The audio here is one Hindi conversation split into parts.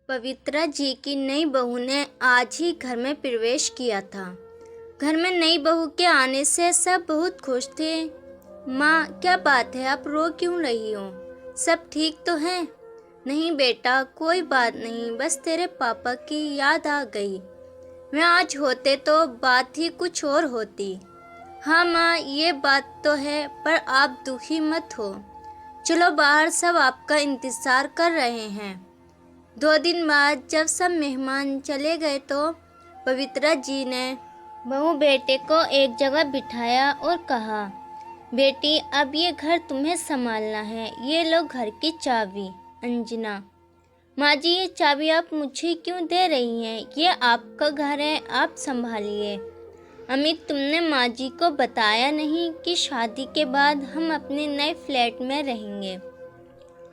पवित्रा जी की नई बहू ने आज ही घर में प्रवेश किया था। घर में नई बहू के आने से सब बहुत खुश थे। माँ, क्या बात है, आप रो क्यों रही हो? सब ठीक तो है? नहीं बेटा, कोई बात नहीं, बस तेरे पापा की याद आ गई। वे आज होते तो बात ही कुछ और होती। हाँ माँ, ये बात तो है, पर आप दुखी मत हो। चलो बाहर, सब आपका इंतज़ार कर रहे हैं। 2 दिन बाद जब सब मेहमान चले गए तो पवित्रा जी ने बहू बेटे को एक जगह बिठाया और कहा, बेटी, अब ये घर तुम्हें संभालना है। ये लो घर की चाबी। अंजना, माँ जी, ये चाबी आप मुझे क्यों दे रही हैं? ये आपका घर है, आप संभालिए। अमित, तुमने माँ जी को बताया नहीं कि शादी के बाद हम अपने नए फ्लैट में रहेंगे?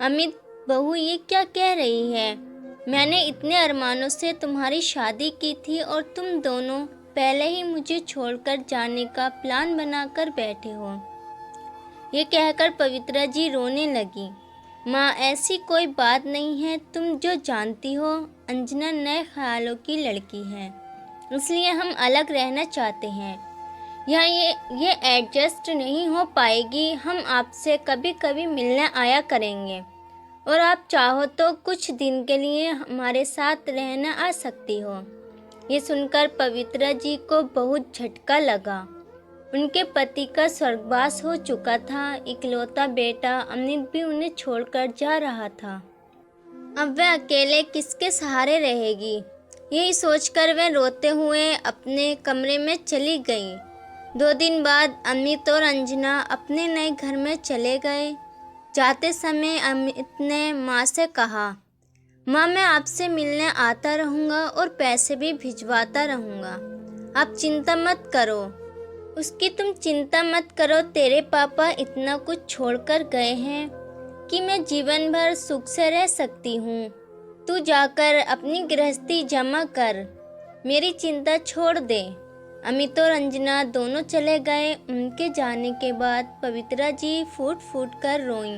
अमित, बहू ये क्या कह रही है? मैंने इतने अरमानों से तुम्हारी शादी की थी और तुम दोनों पहले ही मुझे छोड़कर जाने का प्लान बनाकर बैठे हो। ये कहकर पवित्रा जी रोने लगी। माँ, ऐसी कोई बात नहीं है, तुम जो जानती हो, अंजना नए ख्यालों की लड़की है, इसलिए हम अलग रहना चाहते हैं। यहाँ ये एडजस्ट नहीं हो पाएगी। हम आपसे कभी कभी मिलने आया करेंगे और आप चाहो तो कुछ दिन के लिए हमारे साथ रहना आ सकती हो। ये सुनकर पवित्रा जी को बहुत झटका लगा। उनके पति का स्वर्गवास हो चुका था। इकलौता बेटा अमित भी उन्हें छोड़कर जा रहा था। अब वह अकेले किसके सहारे रहेगी? यही सोचकर वह रोते हुए अपने कमरे में चली गई। 2 दिन बाद अमित और अंजना अपने नए घर में चले गए। जाते समय अमित ने माँ से कहा, माँ, मैं आपसे मिलने आता रहूँगा और पैसे भी भिजवाता रहूँगा। आप चिंता मत करो। उसकी तुम चिंता मत करो। तेरे पापा इतना कुछ छोड़कर गए हैं कि मैं जीवन भर सुख से रह सकती हूँ। तू जाकर अपनी गृहस्थी जमा कर, मेरी चिंता छोड़ दे। अमित और अंजना दोनों चले गए। उनके जाने के बाद पवित्रा जी फूट फूट कर रोईं,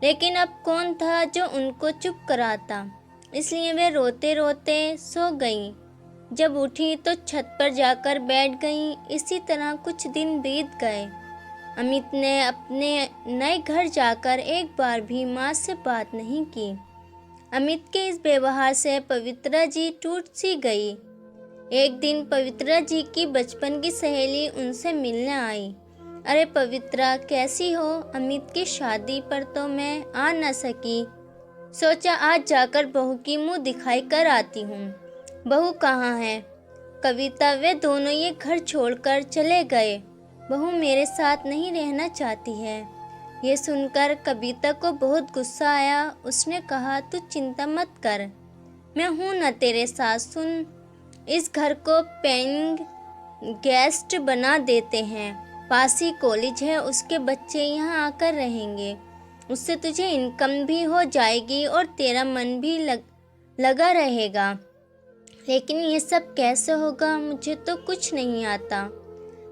लेकिन अब कौन था जो उनको चुप कराता, इसलिए वे रोते रोते सो गईं। जब उठी तो छत पर जाकर बैठ गईं। इसी तरह कुछ दिन बीत गए। अमित ने अपने नए घर जाकर एक बार भी माँ से बात नहीं की। अमित के इस व्यवहार से पवित्रा जी टूट सी गई। एक दिन पवित्रा जी की बचपन की सहेली उनसे मिलने आई। अरे पवित्रा, कैसी हो? अमित की शादी पर तो मैं आ न सकी, सोचा आज जाकर बहू की मुंह दिखाई कर आती हूँ। बहू कहाँ है? कविता, वे दोनों ये घर छोड़कर चले गए। बहू मेरे साथ नहीं रहना चाहती है। ये सुनकर कविता को बहुत गुस्सा आया। उसने कहा, तू चिंता मत कर, मैं हूँ न तेरे साथ। सुन, इस घर को पेइंग गेस्ट बना देते हैं। पास ही कॉलेज है, उसके बच्चे यहाँ आकर रहेंगे। उससे तुझे इनकम भी हो जाएगी और तेरा मन भी लगा रहेगा। लेकिन ये सब कैसे होगा? मुझे तो कुछ नहीं आता।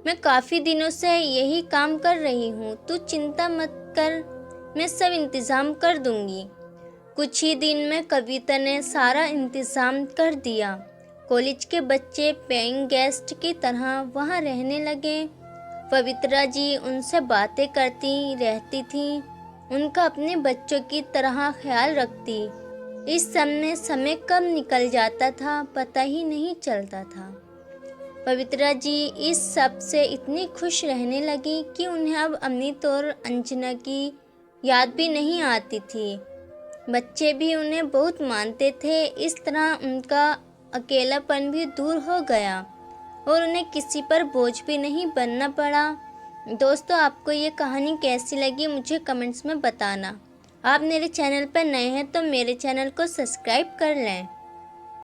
मैं काफ़ी दिनों से यही काम कर रही हूँ। तू चिंता मत कर, मैं सब इंतज़ाम कर दूँगी। कुछ ही दिन में कविता ने सारा इंतज़ाम कर दिया। कॉलेज के बच्चे पेइंग गेस्ट की तरह वहाँ रहने लगे। पवित्रा जी उनसे बातें करती रहती थीं, उनका अपने बच्चों की तरह ख्याल रखती। इस समय कब निकल जाता था पता ही नहीं चलता था। पवित्रा जी इस सब से इतनी खुश रहने लगी कि उन्हें अब अमित और अंजना की याद भी नहीं आती थी। बच्चे भी उन्हें बहुत मानते थे। इस तरह उनका अकेलापन भी दूर हो गया और उन्हें किसी पर बोझ भी नहीं बनना पड़ा। दोस्तों, आपको ये कहानी कैसी लगी मुझे कमेंट्स में बताना। आप मेरे चैनल पर नए हैं तो मेरे चैनल को सब्सक्राइब कर लें।